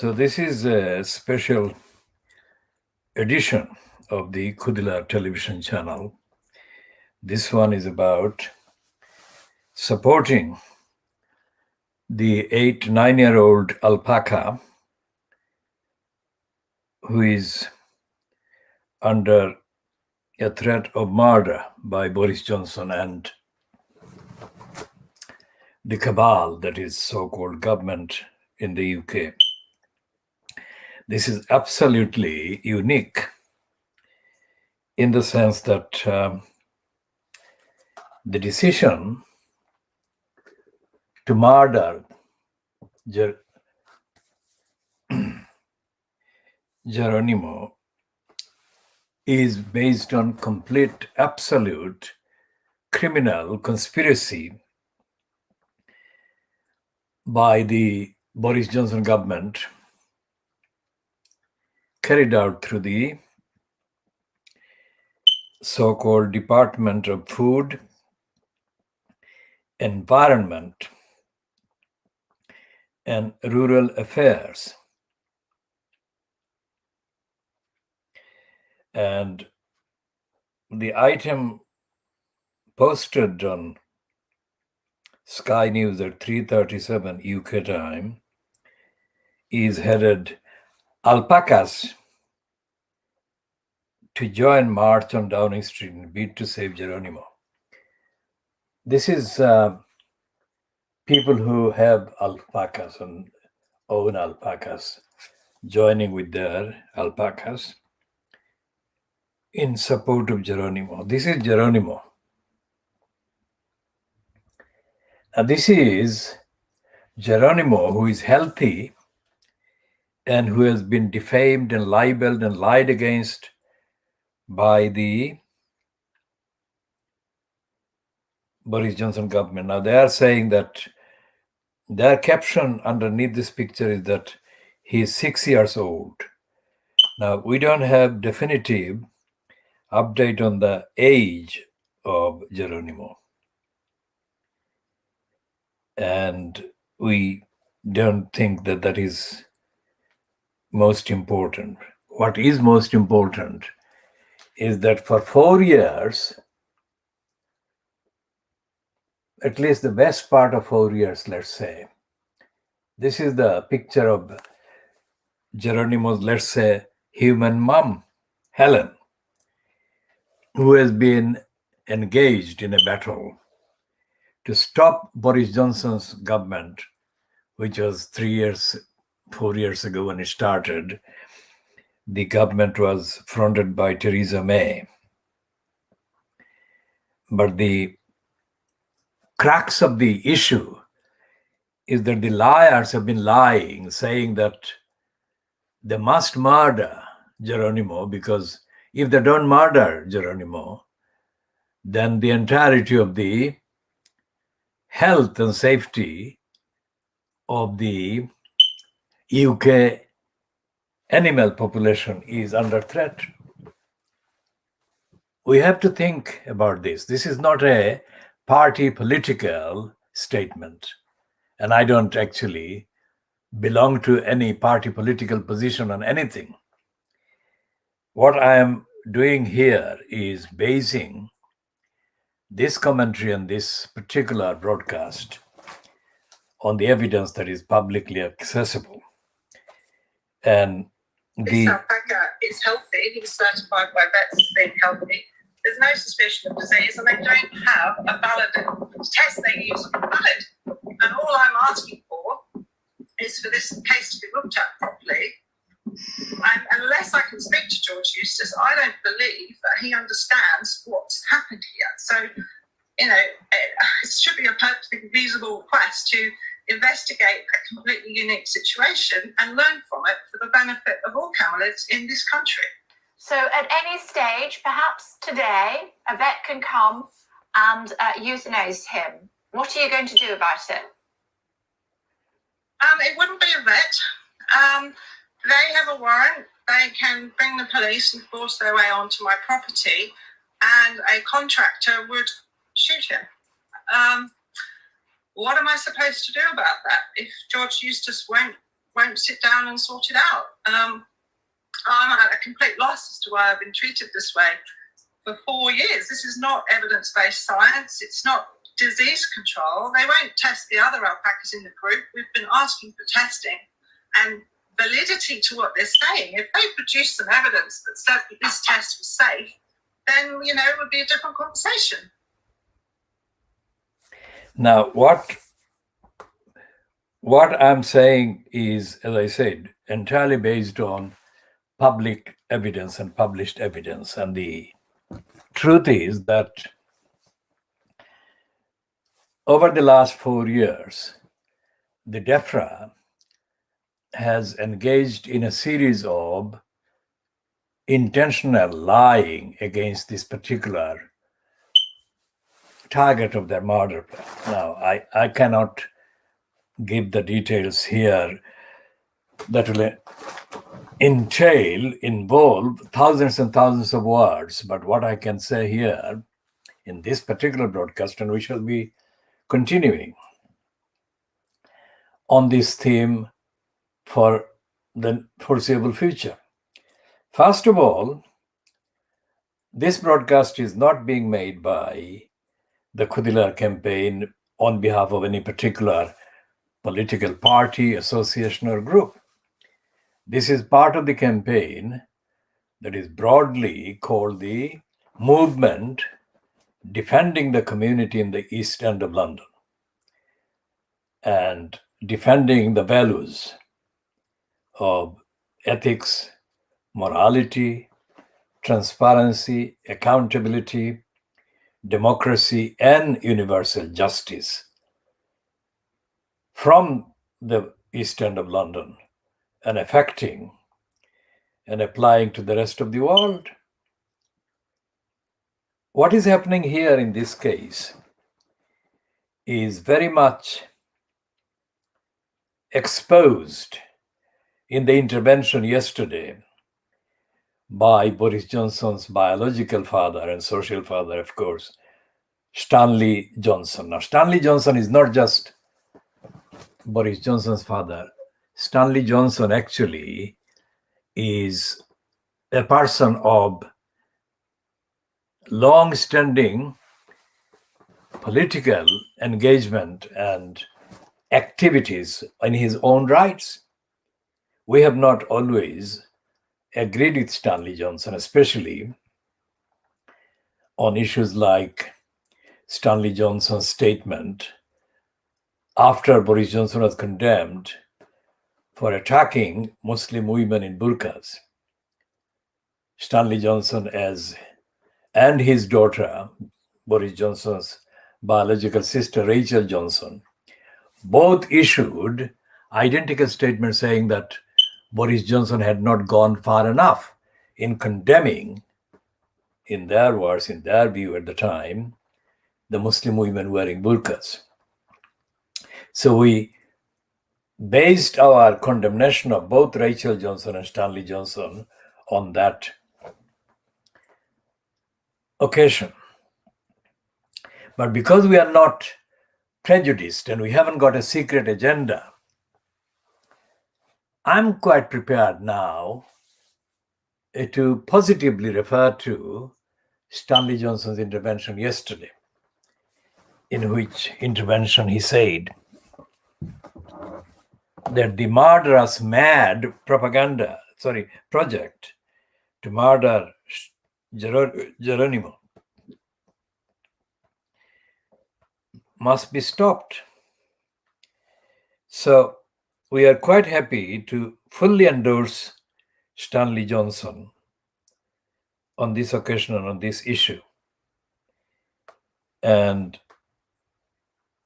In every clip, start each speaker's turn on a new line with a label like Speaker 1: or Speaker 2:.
Speaker 1: So this is a special edition of the KhoodeelaarTV television channel. This one is about supporting the 9-year-old alpaca who is under a threat of murder by Boris Johnson and the cabal, that is so-called government in the UK. This is absolutely unique in the sense that the decision to murder Geronimo is based on complete, absolute criminal conspiracy by the Boris Johnson government, carried out through the so-called Department of Food, Environment and Rural Affairs. And the item posted on Sky News at 3:37 UK time is headed "Alpacas to join march on Downing Street in bid to save Geronimo." This is people who have alpacas and own alpacas joining with their alpacas in support of Geronimo. This is Geronimo. Now, this is Geronimo, who is healthy and who has been defamed and libeled and lied against by the Boris Johnson government. Now, they are saying that their caption underneath this picture is that he is 6 years old. Now, we don't have definitive update on the age of Geronimo. And we don't think that that is most important. What is most important is that for 4 years, at least the best part of 4 years, let's say, this is the picture of Geronimo's, let's say, human mom, Helen, who has been engaged in a battle to stop Boris Johnson's government, which was 4 years ago when it started. The government was fronted by Theresa May. But the crux of the issue is that the liars have been lying, saying that they must murder Geronimo, because if they don't murder Geronimo, then the entirety of the health and safety of the UK animal population is under threat. We have to think about this. This is not a party political statement, and I don't actually belong to any party political position on anything. What I am doing here is basing this commentary and this particular broadcast on the evidence that is publicly accessible. And
Speaker 2: this alpaca is healthy. He was certified by vets as being healthy. There's no suspicion of disease, and they don't have a valid test they use on valid. And all I'm asking for is for this case to be looked at properly. And unless I can speak to George Eustice, I don't believe that he understands what's happened here. So, it should be a perfectly reasonable request to investigate a completely unique situation and learn from it for the benefit of all camelids in this country.
Speaker 3: So at any stage, perhaps today, a vet can come and euthanize him. What are you going to do about it?
Speaker 2: It wouldn't be a vet. They have a warrant. They can bring the police and force their way onto my property, and a contractor would shoot him. What am I supposed to do about that if George Eustice won't won't sit down and sort it out. I'm at a complete loss as to why I've been treated this way for 4 years. This is not evidence-based science. It's not disease control. They won't test the other alpacas in the group. We've been asking for testing and validity to what they're saying. If they produce some evidence that said that this test was safe, then, you know, it would be a different conversation.
Speaker 1: Now, what I'm saying is, as I said, entirely based on public evidence and published evidence. And the truth is that over the last 4 years, the DEFRA has engaged in a series of intentional lying against this particular target of their murder plan. Now, I cannot give the details here that will involve thousands and thousands of words, but what I can say here in this particular broadcast, and we shall be continuing on this theme for the foreseeable future. First of all, this broadcast is not being made by the Khoodeelaar campaign on behalf of any particular political party, association, or group. This is part of the campaign that is broadly called the Movement Defending the Community in the East End of London and defending the values of ethics, morality, transparency, accountability, democracy, and universal justice from the East End of London and affecting and applying to the rest of the world. What is happening here in this case is very much exposed in the intervention yesterday by Boris Johnson's biological father and social father, of course, Stanley Johnson. Now, Stanley Johnson is not just Boris Johnson's father. Stanley Johnson actually is a person of long-standing political engagement and activities in his own rights. We have not always agreed with Stanley Johnson, especially on issues like Stanley Johnson's statement after Boris Johnson was condemned for attacking Muslim women in burqas. Stanley Johnson and his daughter, Boris Johnson's biological sister, Rachel Johnson, both issued identical statements saying that Boris Johnson had not gone far enough in condemning, in their words, in their view at the time, the Muslim women wearing burqas. So we based our condemnation of both Rachel Johnson and Stanley Johnson on that occasion. But because we are not prejudiced and we haven't got a secret agenda, I'm quite prepared now to positively refer to Stanley Johnson's intervention yesterday, in which intervention he said that the murderous mad project to murder Geronimo must be stopped. So we are quite happy to fully endorse Stanley Johnson on this occasion and on this issue. And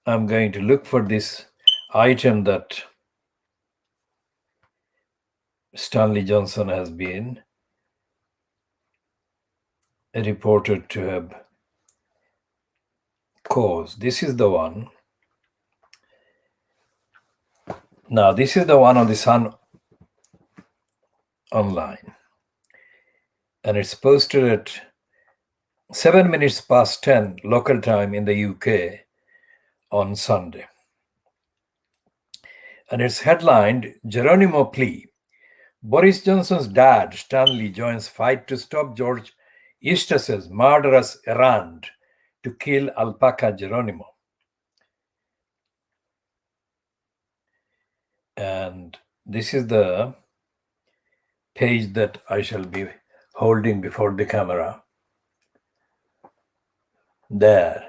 Speaker 1: I'm going to look for this item that Stanley Johnson has been reported to have caused. This is the one. Now, this is the one on the Sun online. And it's posted at 7 minutes past 10 local time in the UK on Sunday. and it's headlined Geronimo Plea. Boris Johnson's dad, Stanley, joins fight to stop George Eustis's murderous errand to kill alpaca Geronimo. And this is the page that I shall be holding before the camera. There.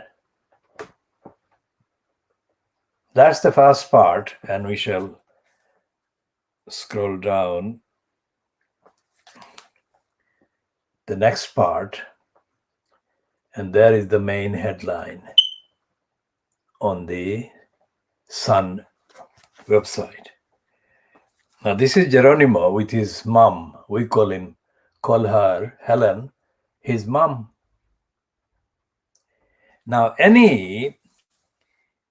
Speaker 1: That's the first part, and we shall scroll down. The next part, and there is the main headline on the Sun website. Now this is Geronimo with his mom. We call her Helen, his mom. Now any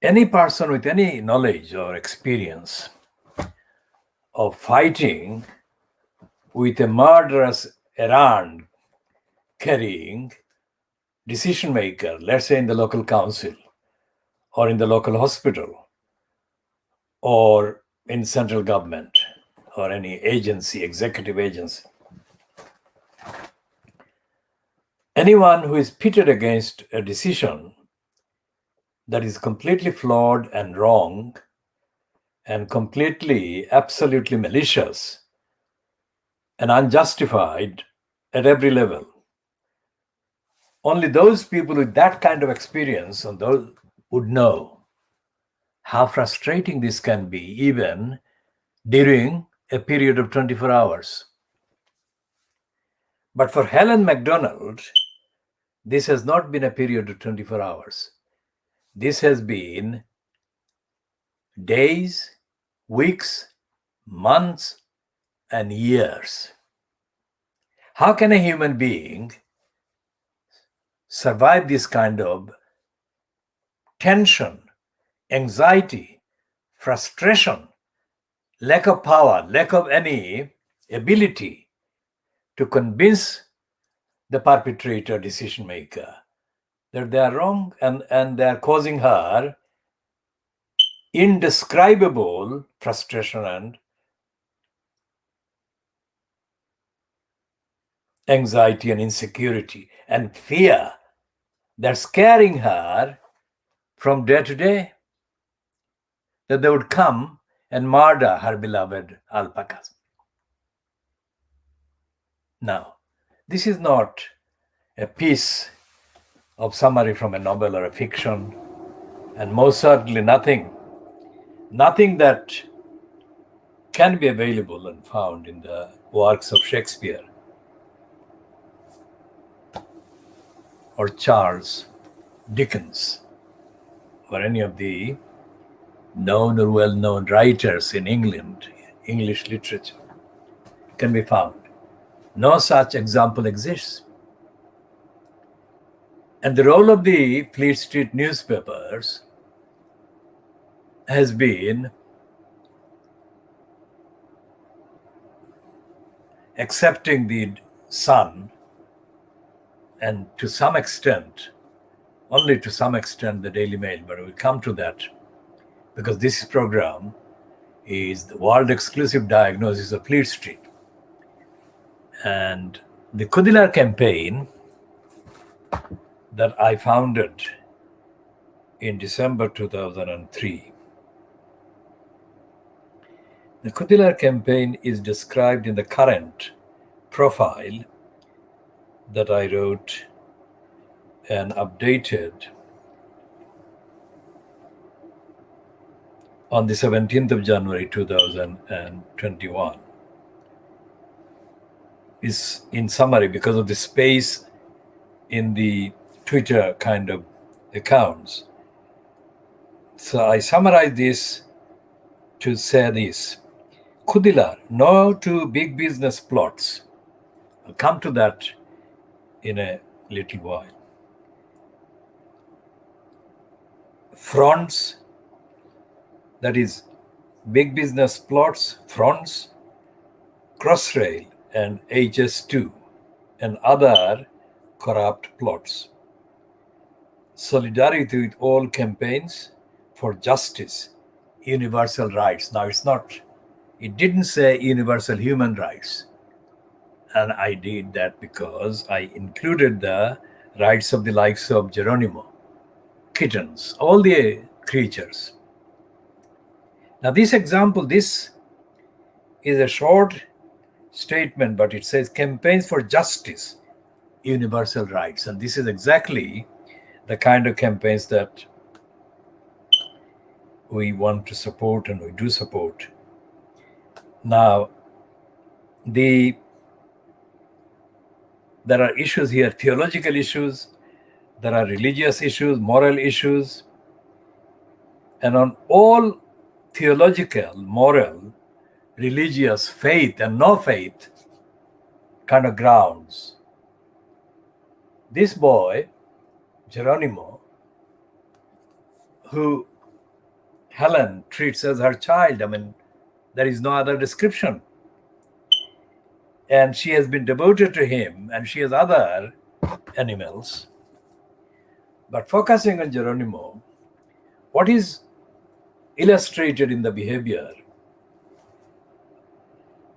Speaker 1: person with any knowledge or experience of fighting with a murderous errand carrying decision maker, let's say in the local council or in the local hospital or in central government or any agency, executive agency. Anyone who is pitted against a decision that is completely flawed and wrong and completely, absolutely malicious and unjustified at every level. Only those people with that kind of experience and those would know how frustrating this can be, even during a period of 24 hours. But for Helen MacDonald, this has not been a period of 24 hours. This has been days, weeks, months, and years. How can a human being survive this kind of tension, anxiety, frustration, lack of power, lack of any ability to convince the perpetrator, decision maker, that they are wrong and they are causing her indescribable frustration and anxiety and insecurity and fear. They're scaring her from day to day that they would come and murder her beloved alpacas. Now, this is not a piece of summary from a novel or a fiction, and most certainly nothing that can be available and found in the works of Shakespeare or Charles Dickens or any of the known or well-known writers in England, English literature, can be found. No such example exists. And the role of the Fleet Street newspapers has been accepting the Sun and to some extent, only to some extent, the Daily Mail, but we'll come to that because this program is the world exclusive diagnosis of Fleet Street. And the Khoodeelaar campaign that I founded in December 2003. The KhoodeelaarTV campaign is described in the current profile that I wrote and updated on the 17th of January 2021. Is in summary because of the space in the Twitter kind of accounts. So I summarize this to say this: KhoodeelaarTV, no to big business plots. I'll come to that in a little while. Fronts, that is big business plots, fronts, Crossrail and HS2 and other corrupt plots. Solidarity with all campaigns for justice, universal rights. Now, it didn't say universal human rights. And I did that because I included the rights of the likes of Geronimo, kittens, all the creatures. Now, this example, this is a short statement, but it says campaigns for justice, universal rights. And this is exactly the kind of campaigns that we want to support and we do support. Now, there are issues here, theological issues, there are religious issues, moral issues, and on all theological, moral, religious, faith and no faith kind of grounds, this boy, Geronimo, who Helen treats as her child, I mean, there is no other description. And she has been devoted to him, and she has other animals. But focusing on Geronimo, what is illustrated in the behavior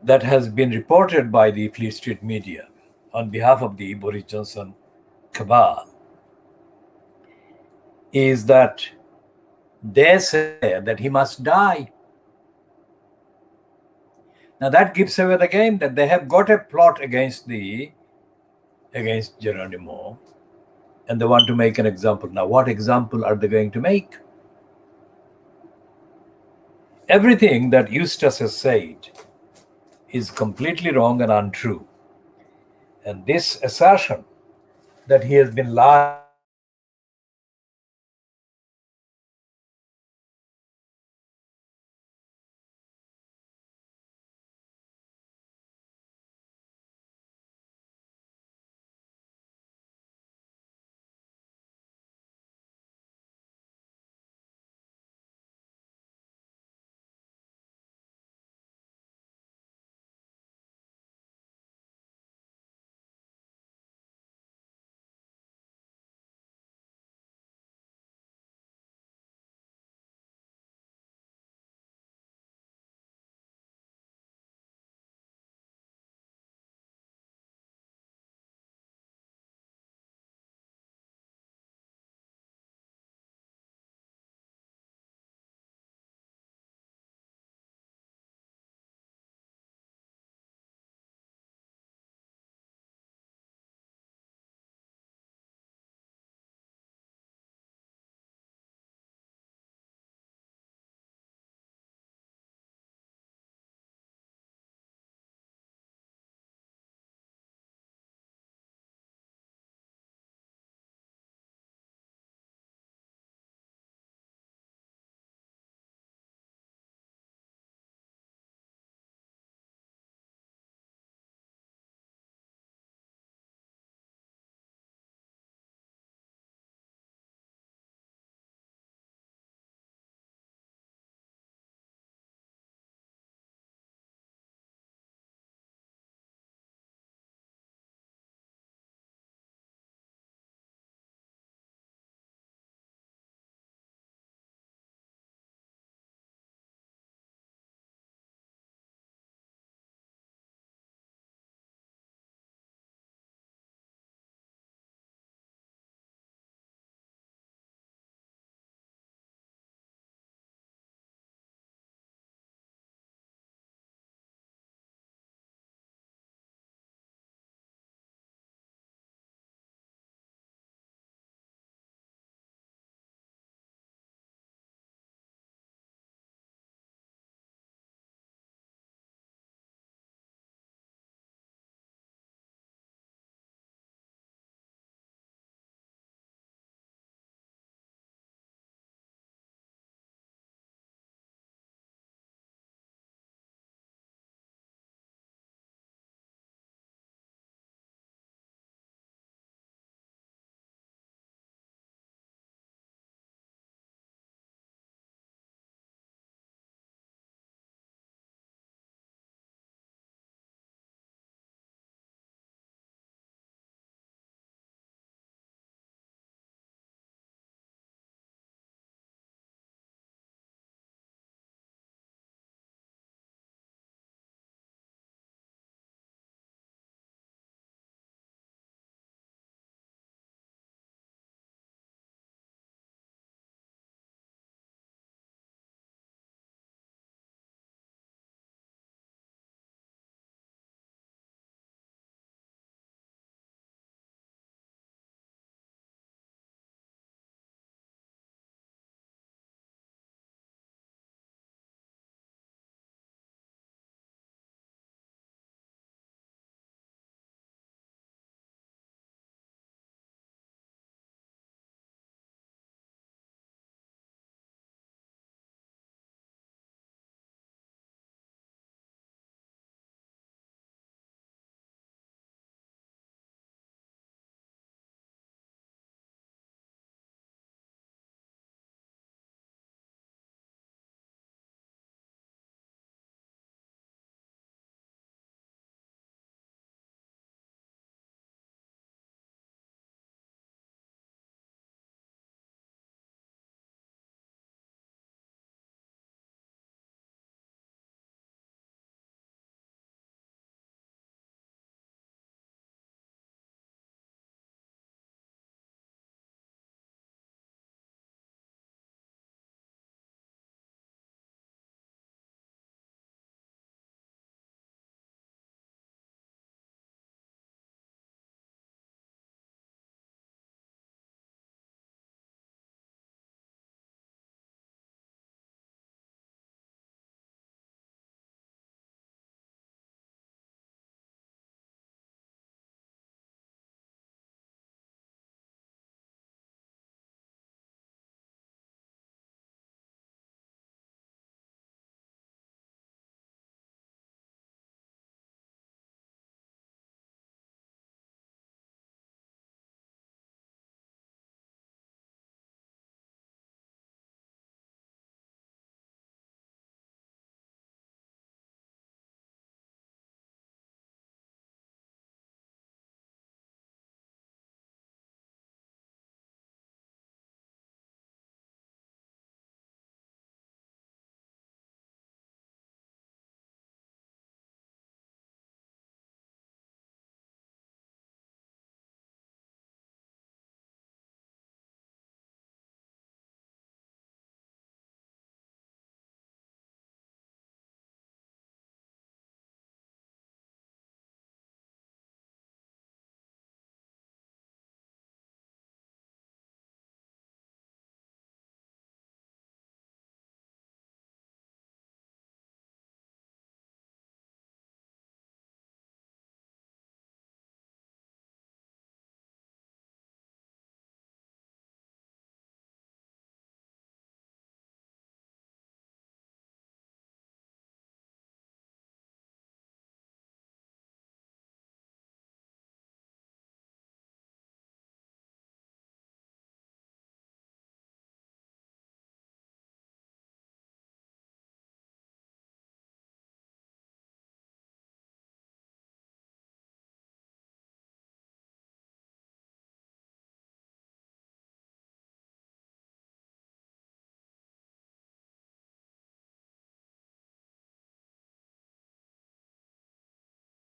Speaker 1: that has been reported by the Fleet Street media on behalf of the Boris Johnson cabal is that they say that he must die. Now that gives away the game, that they have got a plot against Geronimo, and they want to make an example. Now, what example are they going to make? Everything that Eustace has said is completely wrong and untrue. And this assertion that he has been lying